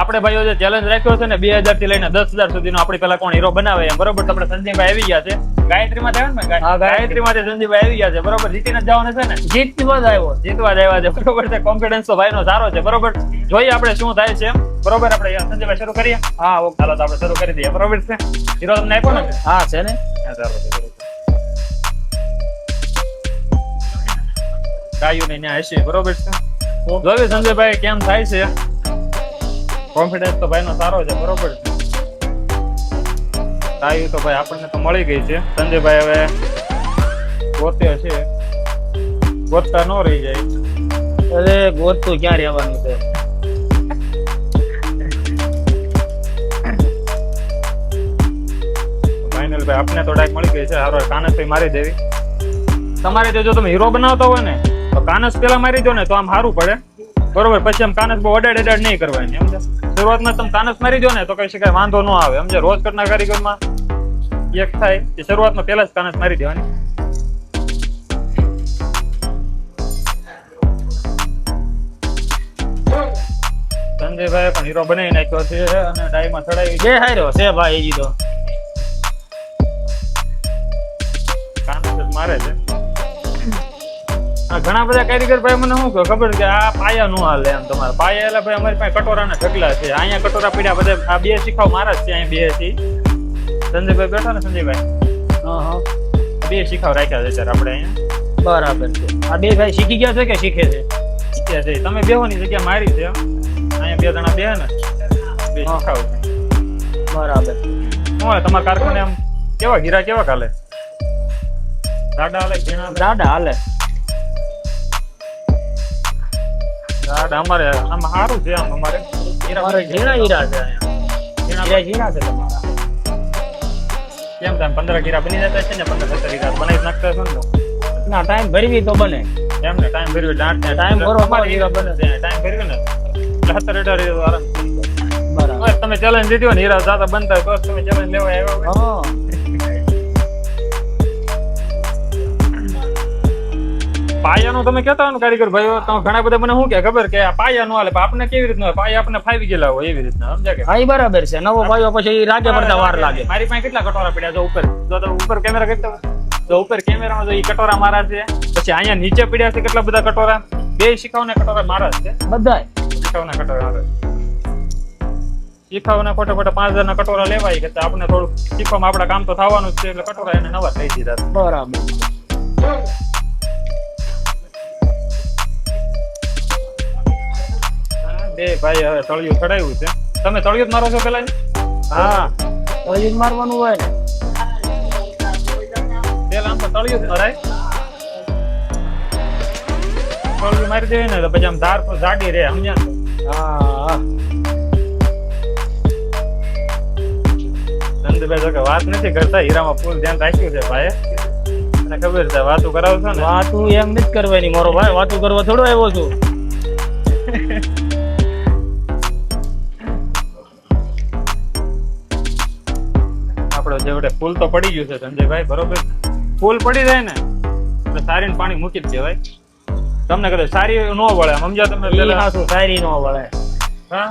આપણે ભાઈઓ જે ચેલેન્જ રાખ્યો છે ને 2000 થી લઈને 10,000 સુધીનો આપણી પેલા કોણ હીરો બનાવે એમ બરોબર. તો આપણે સંજયભાઈ આવી ગયા છે ગાયત્રીમાં થયો ને ગાયત્રીમાંથી સંજયભાઈ આવી ગયા છે બરોબર. જીતીને જ જવાનું છે ને? જીતવા જ આવ્યા છે બરોબર છે. કોન્ફિડન્સ તો ભાઈનો સારો છે બરોબર. જોઈએ આપણે શું થાય છે બરોબર. આપણે સંજયભાઈ શરૂ કરીએ. હા ઓકે ચાલો તો આપણે શરૂ કરી દઈએ બરોબર છે. હીરો તમને આપ્યો ને? હા છે ને. ચાલો ગાયું ને ત્યાં હશે બરોબર છે. જોઈએ સંજયભાઈ કેમ થાય છે. કોન્ફિડન્સ તો ભાઈનો સારો છે બરોબર. ગાયું તો ભાઈ આપણને તો મળી ગઈ છે. સંજયભાઈ હવે ગોતે છે, ગોતતા ન રહી જાય. અરે ગોતતું ક્યાં રહેવાનું છે. ફાઇનલ ભાઈ આપણે તો ડાયરેક્ટ મળી ગઈ છે. હારો કાનસ મારી દેવી. તમારે જો તમે હીરો બનાવતા હોય ને તો કાનસ પેલા મારી દો ને તો આમ સારું પડે બરોબર. પછી આમ કાનસ બહુ અડાડ નહીં કરવાની સમજે. શરૂઆતમાં તમે કાનસ મારી દો ને તો કઈ શકાય વાંધો ન આવે સમજે. રોજ કટના કારીગરમાં એક થાય કે શરૂઆતમાં પેલા જ કાનસ મારી દેવાની. સંજયભાઈ પણ હીરો બનાવી નાખ્યો છે અને ડાયમાં ચડાવી જે હાર્યો છે ભાઈ હજી તો કાનસ જ મારે છે. ઘણા બધા કારીગર ભાઈ મને શું ખબર કે આ પાયા નું હાલે એમ. તમારે પાયા એટલે ભાઈ અમારી પાસે કટોરાના ઢગલા છે. અહીંયા કટોરા પીડ્યા બધા આ બે શીખાવ મારા જ છે. અહીંયા બે છે સંજયભાઈ બેઠા ને સંજયભાઈ બે શીખાવ રાખ્યા છે આપણે અહીંયા બરાબર છે. આ બે ભાઈ શીખી ગયા છે કે શીખે છે? શીખ્યા છે. તમે બેવાની જગ્યા મારી છે અહીંયા બે જણા બે ને બે શીખાવ છે બરાબર. શું હોય તમારા કારખાને આમ કેવા ગીરા કેવા હાલે? દાડા હાલે દાડા હાલે. અમારે આમ સારું છે. આમ અમારે ઝીણા હીરા છે ઝીણા છે તમારા. કેમ તમે 15 ગીરા બની જતા છે ને? 15-17 ગીરા બનાવી નાખતા છો ને? ના ટાઈમ ભરવી તો બને એમ ને ટાઈમ ભરવી ટાઈમ ભરો અમારે ગીરા બને છે. ટાઈમ ભરવી ને 17-18 આરામ બરાબર. તમે ચેલેન્જ દીધી હોય ને હીરા જાતા બનતા હોય તો તમે ચેલેન્જ લેવા આવ્યા. પાયાનું તમે કહેતા હોય ને કારીગર ભાઈઓ તમે ઘણા બધા મને શું કે ખબર કે આ પાયા નો હાલે આપણે કેવી રીતના હોય પાયા આપણે ફાવી ગયેલા હોય એવી રીતના સમજ્યા કે? હા એ બરાબર છે. નવો પાયો પછી રાગે પડતા વાર લાગે. મારી પાસે કેટલા કટોરા પડ્યા જો ઉપર જો તમે ઉપર કેમેરા કરતા તો ઉપર કેમેરામાં જો ઈ કટોરા મારા છે. પછી અહીંયા નીચે પડ્યા છે કેટલા બધા કટોરા. બે શીખાવના કટોરા મારા છે બધાય. શીખાવના કટોરા મારા. શીખાવના ખોટા 5,000 ના કટોરા લેવાય કે આપણે થોડું શીખવામાં આપણા કામ તો થવાનું જ છે એટલે કટોરા એને નવા થઈ દીધા. બરાબર. બે ભાઈ હવે તળિયું ચડાવ્યું છે. તમે તળિયું જ મારો છો પેલા? હા તળિયું મારવાનું હોય ને પેલા આમ તો તળિયું જ મરાય. તળિયું મારી દે ને તો પછી આમ ધાર તો જાડી રહે સમજ્યા ને? હા નંદભાઈ જો કે વાત નથી કરતા હીરામાં ફૂલ ધ્યાન રાખ્યું છે ભાઈ. અને ખબર છે વાતું કરાવશો ને? વાતું એમ નથી કરવાની મારો ભાઈ. વાતું કરવા થોડો આવ્યો છું. આપડે જેવડે ફૂલ તો પડી ગયું છે સંજયભાઈ બરોબર. ફૂલ પડી જાય ને એટલે સારી પાણી મૂકી જ દેવાય. તમને કદાચ સારી ન વળે સમજ્યા તમે? પેલા સારી ન વળે. હા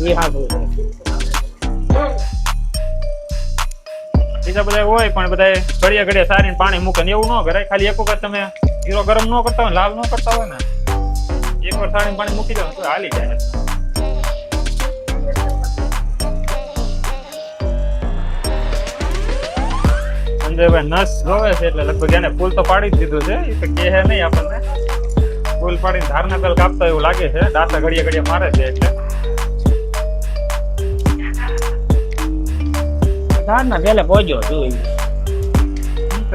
એ હાથું છે. બીજા બધા હોય પણ બધા ઘડિયા ઘડિયા સારી પાણી મૂકે ને એવું ન કરાય. ખાલી એક વખત તમે હીરો ગરમ ન કરતા હોય લાલ ન કરતા હોય ને એકવાર સારી પાણી મૂકી દો તો હાલી જાય. સંજયભાઈ નસ જોવે છે એટલે લગભગ એને ફૂલ તો પાડી જ દીધું છે. એ તો કે હે નહીં આપણને. ફૂલ પાડીને ધારના પેલ કાપતા એવું લાગે છે. દાંતા ઘડિયા ઘડિયા મારે છે એટલે ધારના પેલે પહોંચ્યો છું.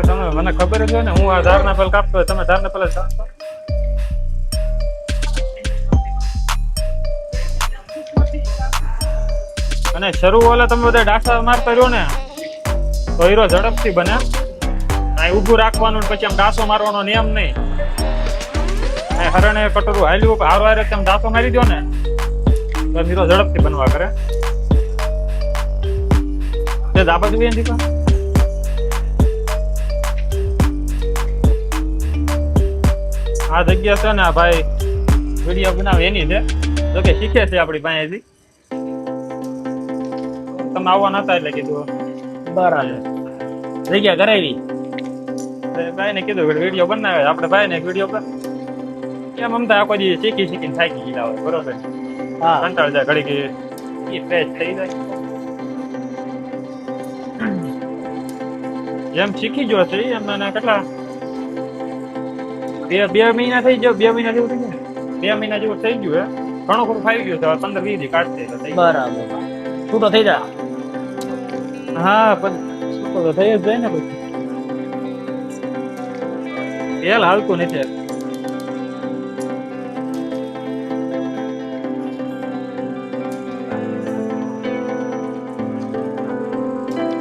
તમે મને ખબર જ હોય ને હું આ ધારના પેલ કાપતો હોય તમે ધારના પેલા કાપતો. અને શરૂ વાલા તમે બધા ડાસા મારતા રહ્યો ને તો હીરો ઝડપથી બને. ઊભું રાખવાનું પછી આમ ડાસો મારવાનો નિયમ નહીં. હરણે કટોરું હાલ્યું હારો હારે તમે ડાસો મારી દો ને તો હીરો ઝડપથી બનવા કરે. તે દાબા જોઈએ ને દીપા આ જગ્યા છે ને ભાઈ વિડીયો બનાવે એની છે તો કે શીખે છે આપણી પાસેથી તમે આવવાના હતા એટલે કીધું બરાબર જગ્યા કરાવી. ભાઈ ને કીધું વિડીયો બનાવે આપણે ભાઈ ને વિડીયો પર એમ અમતા આખો દી શીખીને થાકી ગયેલા હોય બરોબર હા કંટાળ જાય ઘડી કે એ ફ્રેશ થઈ જાય જેમ શીખી ગયો છે એમ મને કેટલા બે મહિના થઈ ગયો 2 મહિના જેવું થઈ ગયું 2 મહિના જેવું થઈ ગયું હે ઘણું ખરું ફાવી ગયું છે 15-20 દી કાઢશે એટલે થઈ ગયું. બરાબર છૂટો થઈ જા. હા પણ શું તો થઈ જ જાય ને પછી તેલ હાલતું નથી.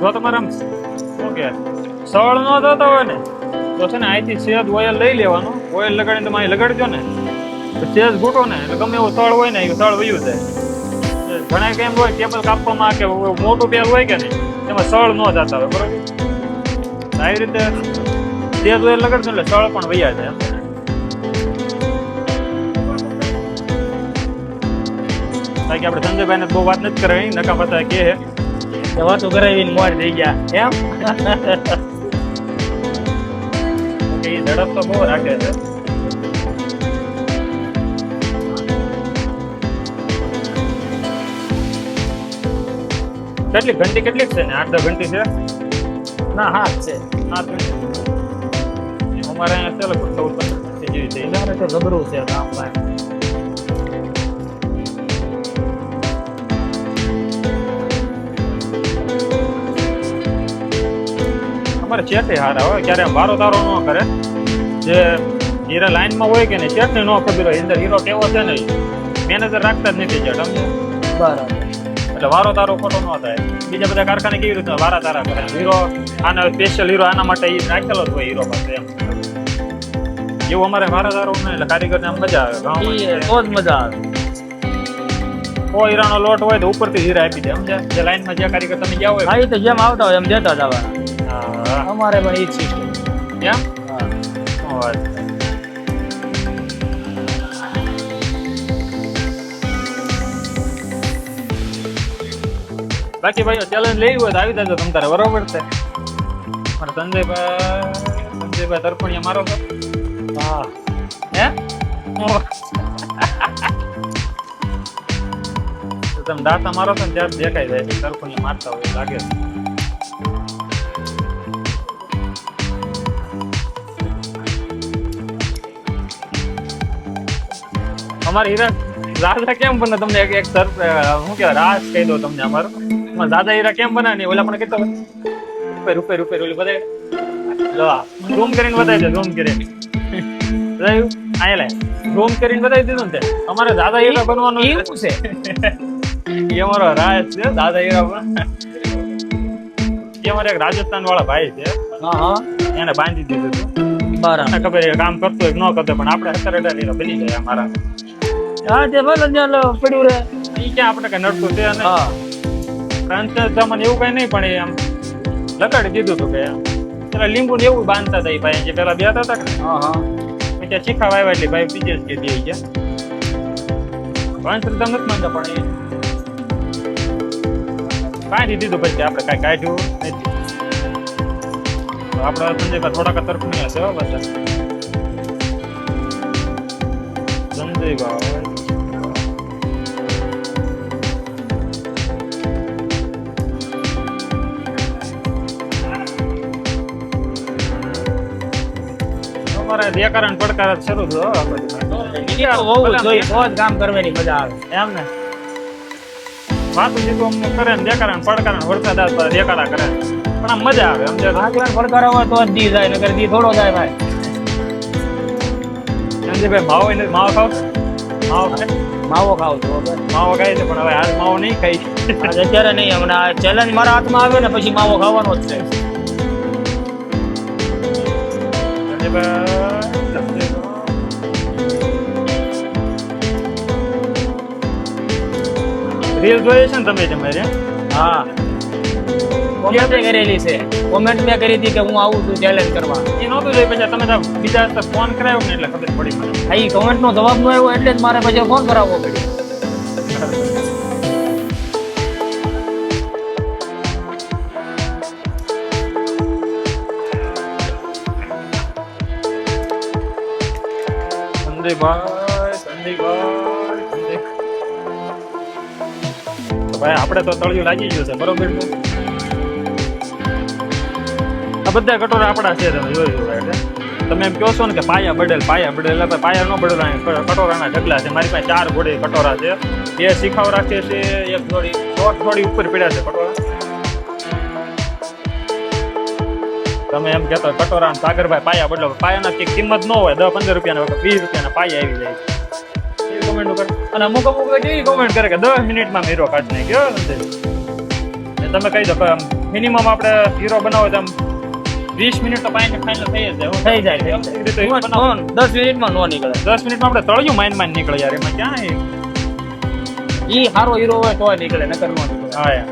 જો તમારે આમ શું કે સળ ન થતો હોય ને તો છે ને અહીંથી સેજ ઓઇલ લઈ લેવાનું ઓઇલ લગાડીને તમે અહીં લગાડજો ને તો સેજ ઘૂંટો ને એટલે ગમે એવું સળ હોય ને એ સળ વયું જાય. ઘણા કેમ હોય કેબલ કાપવામાં કે મોટું પેલ હોય કે નહીં એમાં સળ ન જતા હોય બરોબર આવી રીતે તેજ ઓઇલ લગાડજો એટલે સળ પણ વૈયા જાય. બાકી આપણે સંજયભાઈ ને બહુ વાત નથી કરવી નકા પાછા કે વાતો કરાવીને મોર થઈ ગયા એમ એ ઝડપ તો બહુ રાખે છે. કેટલી ઘંટી કેટલી છે ને 8-10 ઘંટી છે ના હાથ છે 7 ઘંટી અમારે અહીંયા ચાલો 14-15 ઘંટી જેવી થઈ મારે તો ગબરું છે કામ ભાઈ. અમારે ચેટે હારા હોય ક્યારે વારો તારો ન કરે જે હીરા લાઈનમાં હોય કે નહીં ચેટને ન ખબર હોય અંદર હીરો કેવો છે ને મેનેજર રાખતા જ નથી ચેટ સમજે બરાબર એટલે વારો તારો ખોટો ન થાય. બીજા બધા કારખાને કેવી રીતે વારા તારા કરે હીરો આના સ્પેશિયલ હીરો આના માટે ઈ રાખેલો જ હોય હીરો પાસે એમ એવું અમારે વારા તારો નહીં એટલે કારીગરને આમ મજા આવે ગામમાં તો જ મજા આવે. કોઈ હીરાનો લોટ હોય તો ઉપરથી હીરા આપી દે સમજે જે લાઈનમાં જે કારીગર તમે ગયા હોય હા એ તો જેમ આવતા હોય એમ દેતા જવાના. હા અમારે પણ ઈ જ શીખે. એમ હા શું વાત છે. બાકી ભાઈ ચેલેન્જ લેવી હોય તો આવી જજો તમ તારે બરોબર છે. મારા સંજયભાઈ તરફણિયા મારો છો હા હે તો તમે દાતા મારો છો ને ત્યારે દેખાઈ જાય છે તરફણિયા મારતા હોય એવું લાગે છે. અમારે હીરા દાદા કેમ બને તમને એક સર શું કહેવાય રાસ કહી દો તમને અમારો દાદા હીરા કેમ બને ને ઓલા પણ કીધો રૂપિયા ઓલી બધા ઝૂમ કરીને બતાવી દે ઝૂમ કરીને અહીંયા લે ઝૂમ કરીને બતાવી દીધું ને અમારે દાદા હીરા બનવાનું એવું છે એ અમારો રાસ છે દાદા હીરા એ અમારે એક રાજસ્થાન વાળા ભાઈ છે હા હા એને બાંધી દીધું હતું બરાબર ખબર એ કામ કરતો હોય કે ન કરતો પણ આપણે 17-18 હીરા બની જાય અમારા હા તે ભલે ત્યાં પડ્યું રે એ ક્યાં આપણે કઈ નડતું છે અને હા મને એવું કઈ નહીં પણ એ આમ લગાડી દીધું હતું કે પેલા લીંબુ ને એવું બાંધતા હતા એ ભાઈ જે પેલા બે હતા ને હા હા પછી શીખાવા આવ્યા એટલે ભાઈ બીજે જ કે દે ગયા વંશ તમે નથી માનતા પણ એ કાઢી દીધું પછી આપણે કઈ કાઢ્યું નથી. આપડે સંજયભાઈ થોડાક તરફની હશે બધા સંજયભાઈ અમારે દેકારણ પડકાર શરૂ થયો હોવું જોઈએ તો જ કામ કરવાની મજા આવે. એમ ને વાતું જીતું અમને કરે ને દેકારણ પડકાર વરસાદ આવે તો દેકારા કરે પણ આમ મજા આવે સમજે આગળ પડકારો હોય તો જ દી જાય નકર દી થોડો જાય ભાઈ. સંજયભાઈ માવો એને માવો ખાવ માવો ખાય માવો ખાવ છો બરાબર. માવો ખાય છે પણ હવે આજ માવો નહીં ખાઈ આજે અત્યારે નહીં હમણાં આ ચેલેન્જ મારા હાથમાં આવે ને પછી માવો ખાવાનો જ છે. રીલ જોઈએ છે ને તમે તમારે હા કોમેન્ટ કરેલી છે. કોમેન્ટ મેં કરી હતી કે હું આવું છું ચેલેન્જ કરવા. એ નહોતું જોઈ પછી તમે તો બીજા ફોન કરાવ્યો ને એટલે ખબર પડી મને હા એ કોમેન્ટ નો જવાબ ન આવ્યો એટલે જ મારે પછી ફોન કરાવવો પડ્યો. સંદીપભાઈ તો ભાઈ આપણે તો તળિયું લાગી ગયું છે બરોબર છે. આ બધા કટોરા આપણા છે તમે જોયું એટલે તમે એમ કહો છો ને કે પાયા બડેલ એટલે પાયા નો બડેલ કટોરાના ઢગલા છે. મારી પાસે 4 ઘોડે કટોરા છે. 2 શીખાવ રાખે છે, એક થોડી ઉપર પડ્યા છે કટોરા. તમે એમ કહેતો કટોરા સાગરભાઈ પાયા બદલો, પાયાના કઈ કિંમત ન હોય 10-15 રૂપિયાના 20 રૂપિયાના પાયા આવી જાય એ કોમેન્ટ કરે. અને અમુક કેવી કોમેન્ટ કરે કે 10 મિનિટમાં હીરો કાઢી નાખ્યો. તમે કહી દો મિનિમમ આપણે હીરો બનાવો તો 20 મિનિટ તો ફાઇનલ થઈ જાય. 10 મિનિટમાં નો નીકળે. 10 મિનિટમાં આપણે તળિયું માઇન નીકળે યાર. એમાં ક્યાં ઈ સારો હીરો હોય તો નીકળે, નકર નો નીકળે. હા યાર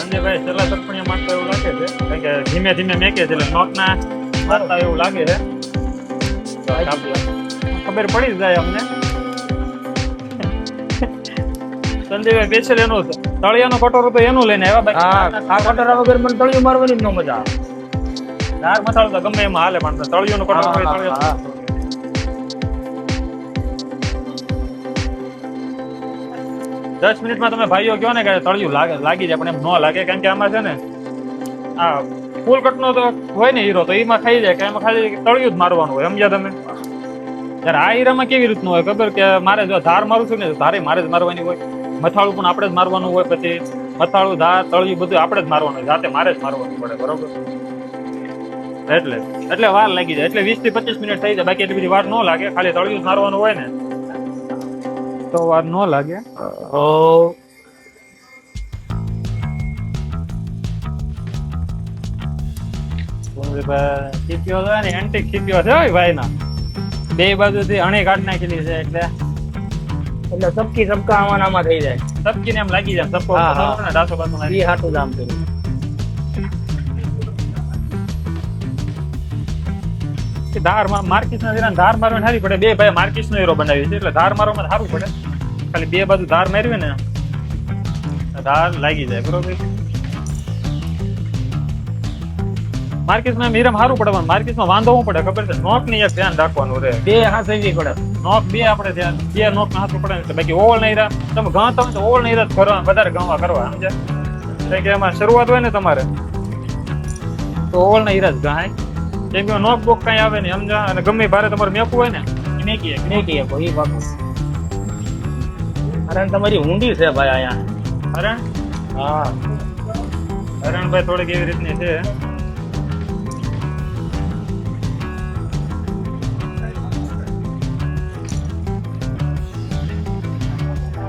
સંજયભાઈ છેલ્લા સરપણિયા મારતા એવું લાગે છે કારણ કે ધીમે ધીમે મેકે છે એટલે નોટના મારતા એવું લાગે છે. ખબર પડી જ જાય અમને. સંજયભાઈ સ્પેશિયલ એનું તળિયાનો કટોરો તો એનું લઈને આવ્યા. આ કટોરા વગર મને તળિયું મારવાની જ ન મજા આવે. ધાર મસાલો તો ગમે એમાં હાલે પણ તળિયાનો કટોરો હોય તળિયો. 10 મિનિટમાં તમે ભાઈઓ કહો ને કે તળિયું લાગી જાય પણ એમ ન લાગે કારણ કે આમાં છે ને આ ફૂલ કટનો તો હોય ને હીરો તો એમાં ખાઈ જાય કે એમાં ખાલી તળિયું જ મારવાનું હોય. સમજ્યા તમે? ત્યારે આ હીરામાં કેવી રીતનું હોય ખબર કે મારે જો ધાર મારું છું ને ધારે મારે જ મારવાની હોય, મથાળું પણ આપણે જ મારવાનું હોય, પછી મથાળું ધાર તળિયું બધું આપણે જ મારવાનું હોય, જાતે મારે જ મારવાનું પડે બરોબર. એટલે વાર લાગી જાય. એટલે 20 થી 25 મિનિટ થઈ જાય. બાકી એટલી બધી વાર ન લાગે. ખાલી તળિયું જ મારવાનું હોય ને તો વાર ન લાગે. ખીપ્યો છે ને એન્ટિક ખીપ્યો છે ભાઈ ના બે બાજુથી અણી કાઢ નાખેલી છે એટલે સબકા આમાં થઈ જાય. સબકી ને એમ લાગી જાય. સબકો ડાસો બાસો ઈ હાટું કામ કર્યું. ધાર માર્કેટ ના હીરા ધાર મારવાની સારી પડે. બે ભાઈ માર્કેટ નો હીરો બનાવ્યો છે એટલે ધાર મારવામાં સારું પડે. ખાલી બે બાજુ ધાર મેળવી ને ધાર લાગી જાય બરોબર. માર્કેટમાં હીરામ સારું પડે પણ માર્કેટમાં વાંધો શું પડે ખબર છે? નોક ની એક ધ્યાન રાખવાનું રહે. બે હાથ એવી પડે. નોક બે આપણે ધ્યાન બે નોક ના હાથું પડે એટલે બાકી ઓવળ નહીં હીરા તમે ગાતા હોય તો ઓવળ નહીં હીરા કરવા વધારે ગાવા કરવા સમજ્યા? કે એમાં શરૂઆત હોય ને તમારે તો ઓવળ ના હીરા જ ગાય. કેમ કે નોક બોક કઈ આવે ને સમજા. અને ગમે ભારે તમારે મેકવું હોય ને એ મેકી એ પાકું. હરણ તમારી ઊંડી છે ભાઈ અહીંયા. હરણ? હા હરણ ભાઈ થોડીક એવી રીતની છે.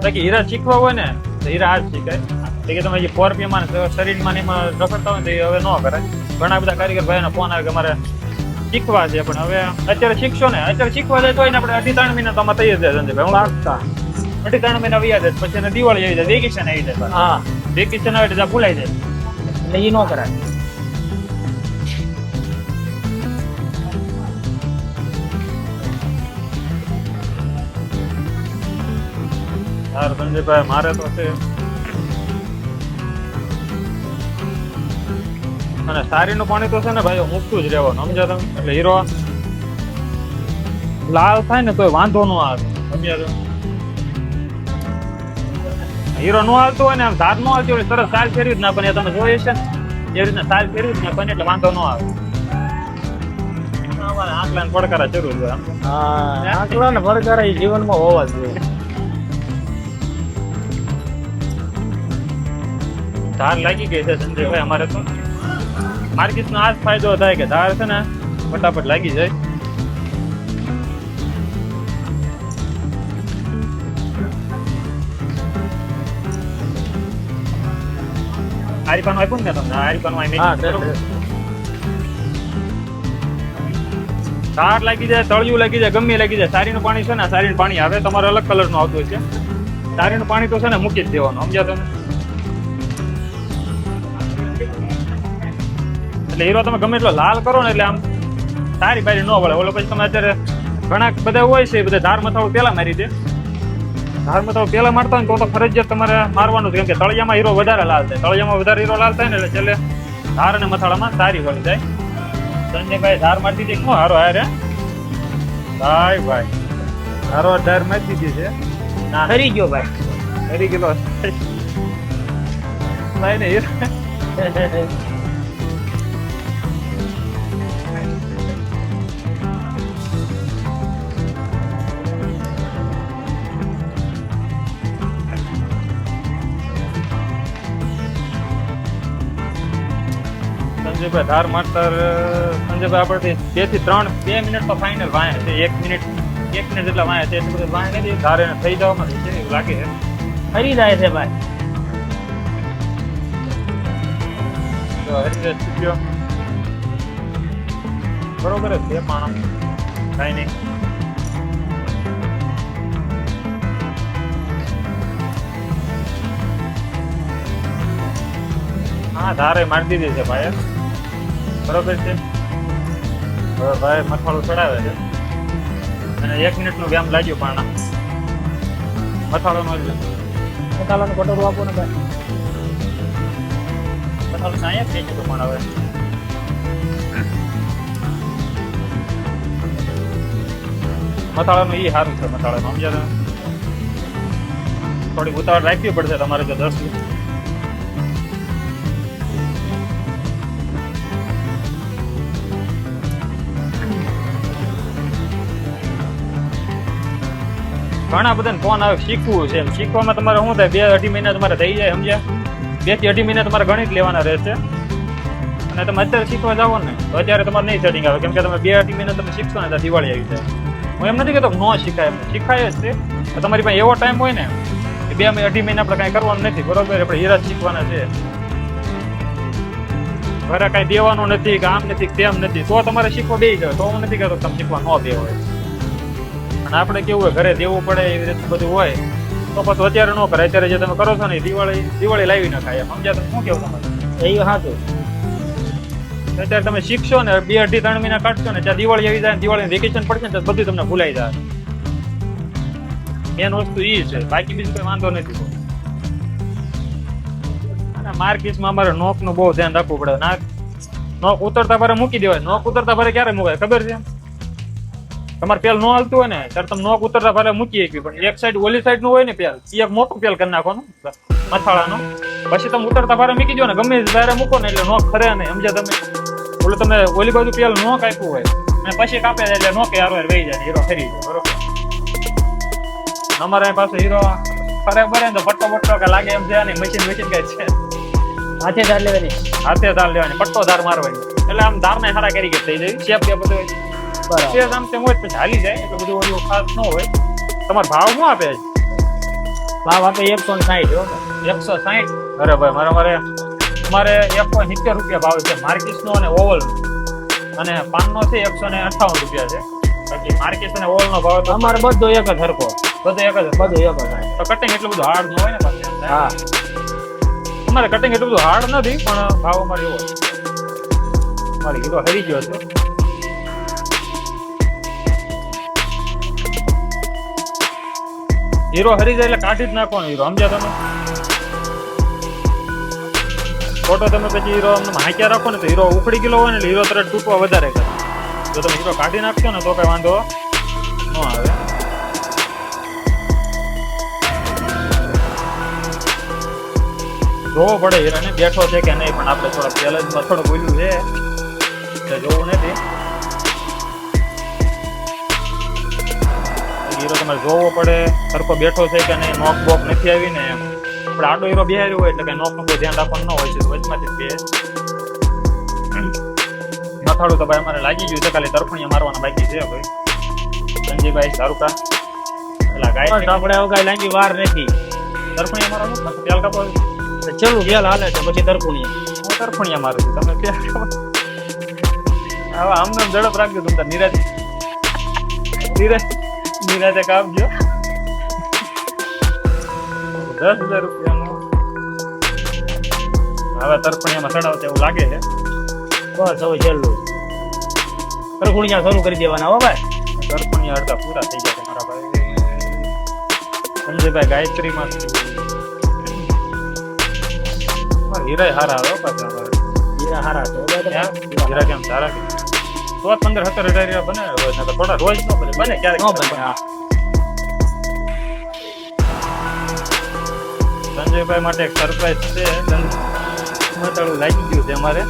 બાકી હીરા શીખવા હોય ને તો હીરા આ જ શીખાય. કે તમે જે 4 રૂપિયામાં શરીરમાં એમાં રખડતા હોય તો એ હવે ન કરાય. ઘણા બધા કારીગર ભાઈઓના ફોન આવે કે અમારે શીખવા છે પણ હવે અત્યારે શીખશો ને અત્યારે શીખવા જાય તો આપણે 2.5-3 મહિના તો આમાં થઈ જ જાય સંજયભાઈ. હું લાગતા 2.5-3 મહિના વ્યા જાય પછી એને દિવાળી આવી જાય, વેકેશન આવી જાય. હા વેકેશન આવે એટલે ભૂલાઈ જાય એટલે એ ન કરાય. યાર સંજયભાઈ મારે તો છે અને સારીનું પાણી તો છે ને ભાઈ મૂકતું જ રહેવાનું સમજ્યા તમે? એટલે હીરો લાલ થાય ને તો વાંધો ન આવે સમજ્યા તમે? હીરો નો હાલતો હોય ને આમ ધાર નો હાલતી હોય સરસ સાલ ફેરવી જ ના પણ તમે જોઈએ છે ને એ રીતના સાલ ફેરવી જ ના પણ એટલે વાંધો ન આવે. અમારે આંકડા ને પડકારા જરૂર હોય. આંકડા ને પડકારા એ જીવનમાં હોવા જોઈએ. ધાર લાગી ગઈ છે સંજયભાઈ અમારે તો. માર્કેટ નો આ જ ફાયદો થાય કે ધાર છે ને ફટાફટ લાગી જાય. આરીપાનું આપ્યું ને તમને? આરીપાનું ધાર લાગી જાય, તળિયું લાગી જાય, ગમે લાગી જાય. સારીનું પાણી છે ને સારીનું પાણી આવે તમારે અલગ કલર નું આવતું છે. સારીનું પાણી તો છે ને મૂકી જ દેવાનું સમજ્યા તમે? એટલે હીરો તમે ગમે એટલો લાલ કરો ને એટલે આમ સારી બારી ન વળે. ઓલો પછી તમે અત્યારે ઘણા બધા હોય છે બધા ધાર મથાળું પેલા મારી દે. ધાર મથાળું પેલા મારતા હોય તો ફરજિયાત તમારે મારવાનું છે કેમ કે તળિયામાં હીરો વધારે લાલ થાય. તળિયામાં વધારે હીરો લાલ થાય ને એટલે છેલ્લે ધાર અને મથાળામાં સારી વળી જાય. સંજયભાઈ ધાર મારી દીધી શું હારો હારે ભાઈ ભાઈ હારો ધાર મારી દીધી છે ના ખરી ગયો ભાઈ ફરી ગયેલો ભાઈ ને સંજયભાઈ ધાર માસ્ટર સંજયભાઈ આપણથી 2 થી 3 2 મિનિટ તો ફાઇનલ વાય છે 1 મિનિટ જેટલા વાય છે એટલું બધું વાય નથી ધારે થઈ જવામાં છે એવું લાગે છે ખરી જાય છે ભાઈ તો હરીશ ચૂક્યો બરોબર જ છે માણસ કાંઈ નહીં હા ધારે મારી દીધી છે ભાઈ બરોબર છે હવે ભાઈ મસાલો ચડાવે છે અને 1 મિનિટનો વ્યામ લાગ્યો પણ મસાલોનો મસાલાનું કટોરું આપો ને ભાઈ મસાલો સાંઈ થઈ ગયો પણ હવે મસાલાનું ઈ સારું છે મસાલાનું સમજ્યા તમે થોડીક ઉતાવળ રાખવી પડશે તમારે જો 10 ઘણા બધાને ફોન આવે શીખવું છે એમ શીખવામાં તમારે શું થાય 2-2.5 મહિના તમારે થઈ જાય સમજ્યા 2 થી 2.5 મહિના તમારે ગણિત લેવાના રહેશે અને તમે અત્યારે શીખવા જાઓ ને તો અત્યારે તમારે નહીં સેટિંગ આવે કેમ કે તમે 2-2.5 મહિના તમે શીખશો ને તો દિવાળી આવી જાય હું એમ નથી કહેતો ન શીખાય શીખાય જ છે તમારી પાસે એવો ટાઈમ હોય ને કે 2-2.5 મહિના આપણે કાંઈ કરવાનું નથી બરોબર આપણે હીરા શીખવાના છે ઘરે કાંઈ દેવાનું નથી કે આમ નથી તેમ નથી તો તમારે શીખવા બેસી જાવ તો હું નથી કહેતો તમે શીખવા ન દે હોય અને આપણે કેવું હોય ઘરે દેવું પડે એવી રીતે બધું હોય તો પછી અત્યારે ન કરે અત્યારે જે તમે કરો છો ને દિવાળી લાવી ના ખાય સમજ્યા તમે શું કેવું તમારે એ સાચું અત્યારે તમે શીખશો ને 2-2.5-3 મહિના કાઢશો ને ત્યાં દિવાળી આવી જાય દિવાળી વેકેશન પડશે ને બધું તમને ભૂલાઈ જાય મેન વસ્તુ એ છે બાકી બીજું કોઈ વાંધો નથી અને માર્કેટમાં અમારે નોકનું બહુ ધ્યાન રાખવું પડે નોક ઉતરતા ભારે મૂકી દેવાય નોક ઉતરતા ભારે ક્યારે મુકાય ખબર છે તમારે પેલ ન હાલતું હોય ને ત્યારે તમે નોક ઉતરતા ભારે મૂકી આપી પણ એક સાઈડ ઓલી સાઈડ નું હોય ને પેલ એક મોટું પેલ કરી નાખવાનું મથાળાનું પછી તમે ઉતરતા ભારે મૂકી દો ને ગમે ભારે મૂકો ને એટલે નોક ખરે ને સમજ્યા તમે ઓલું તમે ઓલી બાજુ પેલ નોક આપ્યું હોય અને પછી કાપે એટલે નોકે હારવાર વહી જાય હીરો ફરી જાય બરોબર અમારે પાસે હીરો ફરે બરે તો પટ્ટો કે લાગે એમ છે ને મશીન કઈ છે હાથે ધાર લેવાની પટ્ટો ધાર મારવાની એટલે આમ ધાર ને હારા કરી થઈ જાય શેપ કે બધું બરાબર આમ તેમ હોય પછી હાલી જાય એટલે બધું ઓલું ખાસ ન હોય તમારો ભાવ શું આપે છે ભાવ આપે 160 160 અરે ભાઈ મારે 170 રૂપિયા ભાવ છે માર્કેટ નો અને ઓવલ અને પાનનો છે 158 રૂપિયા છે બાકી માર્કેટ અને ઓવલ નો ભાવ તો અમારે બધો એક જ હરકો બધું એક જ તો કટિંગ એટલું બધું હાર્ડ ન હોય ને પાછું હા અમારે કટિંગ એટલું બધું હાર્ડ નથી પણ ભાવ અમારે એવો મારે કિલો હરી ગયો છે હીરો હરી જાય એટલે કાઢી જ નાખવાનો હીરો સમજ્યા તમે ફોટો તમે પછી હીરો હાંક્યા રાખો ને તો હીરો ઉખડી ગયેલો હોય ને એટલે હીરો તરત તૂટવા વધારે કરે જો તમે હીરો કાઢી નાખશો ને તો કઈ વાંધો ન આવે જોવો પડે હીરાને બેઠો છે કે નહીં પણ આપણે થોડા ચેલેન્જમાં થોડું બોલ્યું છે એટલે જોવું નથી હીરો તમારે જોવો પડે સરખો બેઠો છે કે નહીં નોક બોક નથી આવી ને એમ આપણે આડો હીરો બેહાર્યો હોય એટલે કઈ નોકનું કોઈ ધ્યાન રાખવાનું ન હોય છે વચમાંથી બે મથાળું તો ભાઈ અમારે લાગી ગયું છે ખાલી તરફણીયા મારવાના બાકી છે ભાઈ સંજયભાઈ સારુકા પેલા ગાય આપણે હવે કઈ લાંબી વાર નથી તરફણીયા મારવાનું પછી તેલ કાપો ચલું વેલ હાલે છે પછી તરફુણી હું તરફણીયા મારું છું તમે તેલ કાપો હવે આમને ઝડપ રાખજો તમે નિરાતે કાપજો 10,000 રૂપિયાનું હવે તરફણીયામાં ચડાવતા એવું લાગે છે બસ હવે છેલ્લું તરફુણિયા શરૂ કરી દેવાના હો ભાઈ તરફણીયા અડધા પૂરા થઈ જશે મારા ભાઈ સંજયભાઈ ગાયત્રીમાં હીરા હારા આવે પાછા અમારે હીરા હારા છે હીરા કેમ સારા કે તો 15-17 હજાર બને રોજ, નકર થોડા રોજ ન બને, બને ક્યારેક નો બને, હા. સંજયભાઈ માટે એક સરપ્રાઈઝ છે. મસાલું લાગી ગયું છે અમારે.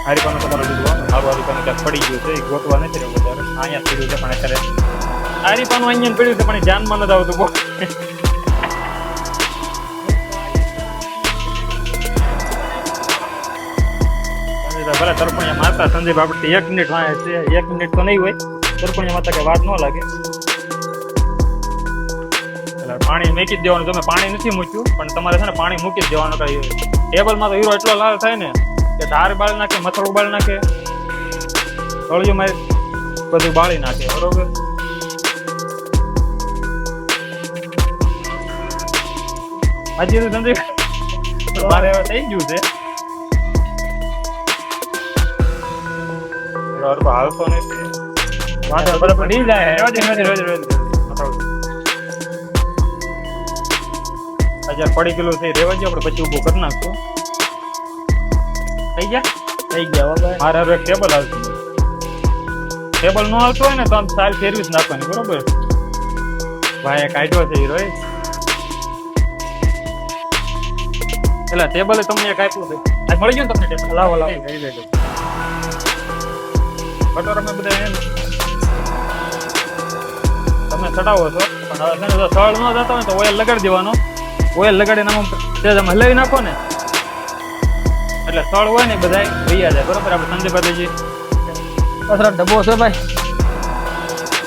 હારીપાનું તમારું લીધું મારું હારીપાનું ક્યાંક પડી ગયું છે, એ ગોતવા નથી રહ્યું વધારે. અહીંયા પડ્યું છે પણ અત્યારે હારીપાનું અહીંયા પડ્યું છે પણ એ જાનમાં નથી આવતું બહુ. ભલે તરપણિયા મારતા સંદીપ આપણે 1 મિનિટ વાંચે છે, 1 મિનિટ તો નહીં હોય તરપણિયા મારતા કે વાત ન લાગે. એટલે પાણી મૂકી જ દેવાનું. તમે પાણી નથી મૂક્યું પણ તમારે છે ને પાણી મૂકી જ દેવાનું. કઈ ટેબલમાં તો હીરો એટલો લાલ થાય ને કે ધાર બાળી નાખે, મથરું બાળી નાખે, તળિયું મારી બધું બાળી નાખે. બરોબર, હજી તો સંદીપ મારે હવે થઈ ગયું છે. હાલતો નથી, વાંધો બરાબર ઢીલ જાય. રોજ 1000 પડી કિલો થઈ રેવા દે, આપણે પછી ઉભું કરી નાખશું. થઈ ગયા થઈ ગયા બાબા. મારે હવે એક ટેબલ આવતું. ટેબલ નો આવતું હોય ને તો આમ સારી સર્વિસ નાખવાની. બરોબર, ભાઈ કાઢ્યો છે હીરો. એટલે ટેબલ તમને એક આપ્યું છે, આ મળી ગયું ને તમને ટેબલ? લાવો લાવો. લઈ લેજો. કટોરામાં બધા એમ તમે ચડાવો છો પણ હવે છે ને જો સળ ન જતો હોય તો ઓઇલ લગાડી દેવાનો. ઓઇલ લગાડીને આમ સેજ આમ હલાવી નાખો ને એટલે સળ હોય ને બધા વૈયા જાય. બરોબર, આપણે સંજયભાઈ કચરો ડબ્બો છે ભાઈ,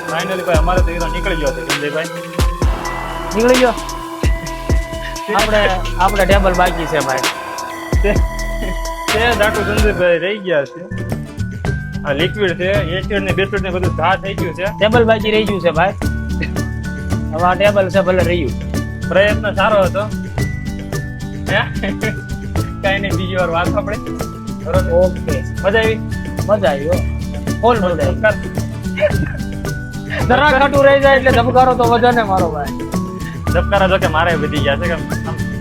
ફાઇનલી ભાઈ અમારે તો હીરો નીકળી ગયો છે. સંજયભાઈ નીકળી ગયો. આપણે ટેબલ બાકી છે ભાઈ. તે દાટુ સંજયભાઈ રહી ગયા છે. આ લિક્વિડ છે, એસિડ ને બેસિડ ને બધું ઘા થઈ ગયું છે. ટેબલ બાકી રહી ગયું છે ભાઈ. હવે આ ટેબલ છે ભલે રહ્યું. પ્રયત્ન સારો હતો. હે કઈ નહીં, બીજી વાર વાત આપણે. બરોબર, ઓકે, મજા આવી. મજા આવી હો. ફૂલ મજા આવી. જરા ધબકારા ખાટું રહી જાય એટલે ધબકારો તો વધે ને મારો ભાઈ. જો કે મારે વધી ગયા છે કે આમ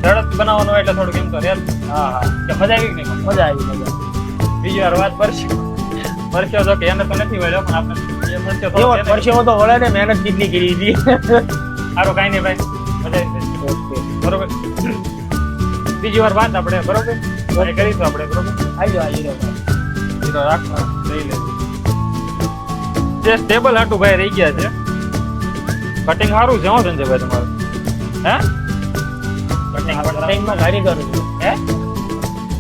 ઝડપ બનાવવાનું હોય એટલે થોડુંક એમ તો રેલ. હા હા, કે મજા આવી કે નહીં? મજા આવી. બીજી વાર વાત પરસ્યો જો કે એને તો નથી વળ્યો પણ આપણે એ પરસ્યો એવો થોડો પરસેવો તો વળે ને, મહેનત કેટલી કરી હતી. સારું કાંઈ નહીં ભાઈ, મજા આવી. ઓકે, બરોબર, બીજી વાર વાત આપણે. બરોબર, કરીશું આપણે. બરોબર, આવજો આવજો ભાઈ. હીરો રાખો, લઈ લે. જે સ્ટેબલ હાટું ભાઈ રહી ગયા છે. કટિંગ સારું છે હો સંજયભાઈ તમારું. હે કટિંગમાં ગાડી કરું છું. હે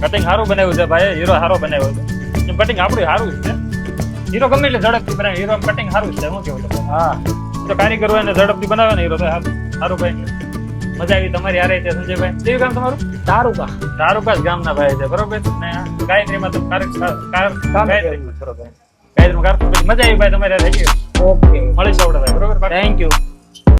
કટિંગ સારું બનાવ્યું છે ભાઈ, હીરો સારો બનાવ્યો છે. એમ કટિંગ આપણું સારું જ છે. હીરો ગમે એટલે ઝડપથી બનાવે. હીરો કટિંગ સારું જ છે. શું કેવું તમને? હા, તો કારીગર હોય ને ઝડપથી બનાવે ને હીરો તો સારું ભાઈ. મજા આવી તમારી હારે છે સંજયભાઈ. કયું ગામ તમારું? તારુકા. તારુકા જ ગામના ભાઈ છે. બરોબર ને ગાયત્રીમાં તો ગાયત્રીમાં મજા આવી ભાઈ તમારી હારે. ઓકે, મળીશું આપણે ભાઈ. બરોબર, થેન્ક યુ.